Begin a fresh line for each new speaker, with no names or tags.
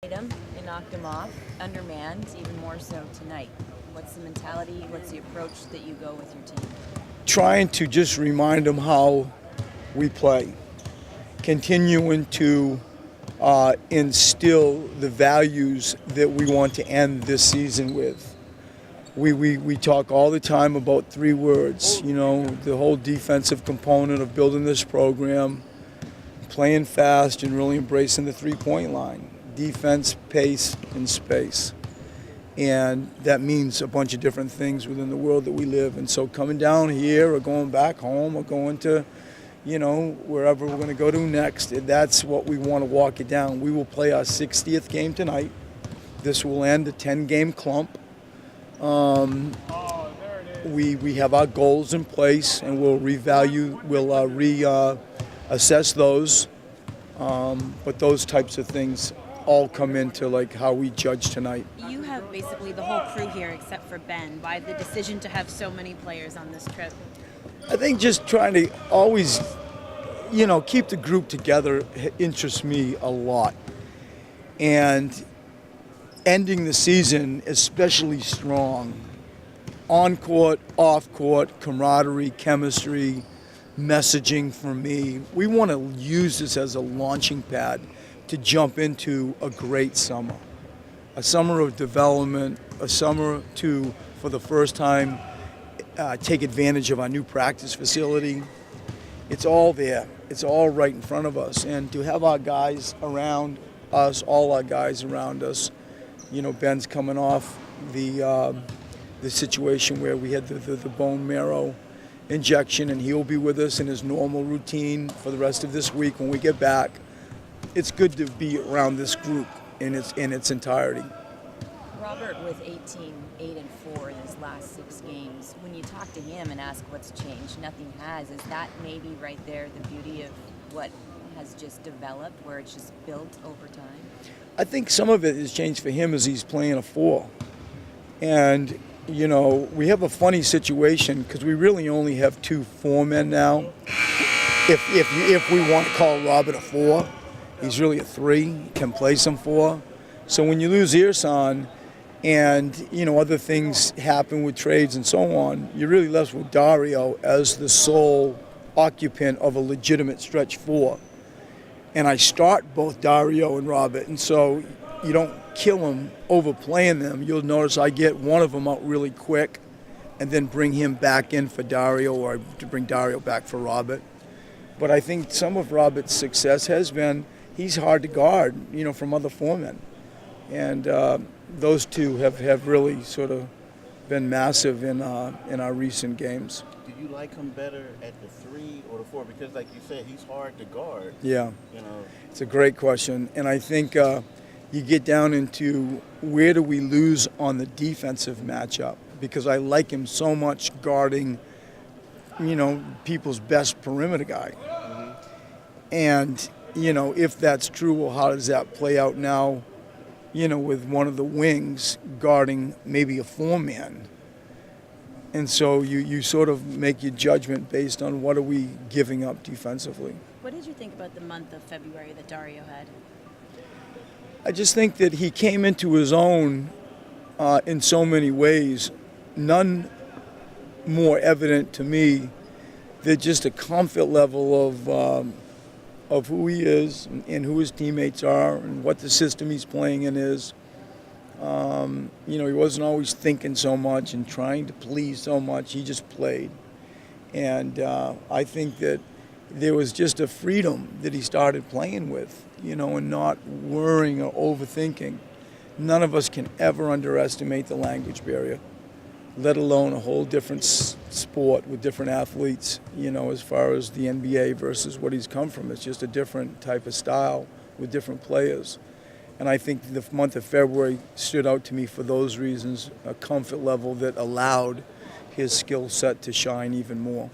Him and knocked him off, undermanned, even more so tonight. What's the mentality? What's the approach that you go with your team?
Trying to just remind them how we play, continuing to instill the values that we want to end this season with. We talk all the time about three words, the whole defensive component of building this program, playing fast and really embracing the three-point line. Defense, pace, and space. And that means a bunch of different things within the world that we live. And so coming down here or going back home or going to, wherever we're going to go to next, that's what we want to walk it down. We will play our 60th game tonight. This will end a 10-game clump. We have our goals in place, and we'll reassess those. But those types of things all come into like how we judge tonight.
You have basically the whole crew here except for Ben. Why the decision to have so many players on this trip?
I think just trying to always, keep the group together interests me a lot. And ending the season especially strong, on court, off court, camaraderie, chemistry, messaging for me. We want to use this as a launching pad to jump into a great summer. A summer of development, a summer to, for the first time, take advantage of our new practice facility. It's all there. It's all right in front of us. And to have our guys around us, all our guys around us, Ben's coming off the situation where we had the bone marrow injection, and he'll be with us in his normal routine for the rest of this week when we get back. It's good to be around this group in its entirety.
Robert with 8-4 in his last 6 games. When you talk to him and ask what's changed, nothing has. Is that maybe right there the beauty of what has just developed, where it's just built over time?
I think some of it has changed for him as he's playing a 4. And, we have a funny situation because we really only have 2 4-men now. If we want to call Robert a 4, he's really a 3, can play some 4. So when you lose Earson and, other things happen with trades and so on, you're really left with Dario as the sole occupant of a legitimate stretch 4. And I start both Dario and Robert, and so you don't kill them overplaying them. You'll notice I get one of them out really quick and then bring him back in for Dario, or to bring Dario back for Robert. But I think some of Robert's success has been he's hard to guard, from other foremen. And those two have really sort of been massive in our recent games.
Do you like him better at the 3 or the 4? Because like you said, he's hard to guard.
Yeah, it's a great question. And I think you get down into where do we lose on the defensive matchup, because I like him so much guarding, people's best perimeter guy. Mm-hmm. And, if that's true, well, how does that play out now, with one of the wings guarding maybe a 4-man? And so you sort of make your judgment based on what are we giving up defensively.
What did you think about the month of February that Dario had?
I just think that he came into his own in so many ways. None more evident to me than just a comfort level of who he is and who his teammates are and what the system he's playing in is. He wasn't always thinking so much and trying to please so much. He just played. And I think that there was just a freedom that he started playing with, and not worrying or overthinking. None of us can ever underestimate the language barrier, let alone a whole different sport with different athletes, as far as the NBA versus what he's come from. It's just a different type of style with different players. And I think the month of February stood out to me for those reasons, a comfort level that allowed his skill set to shine even more.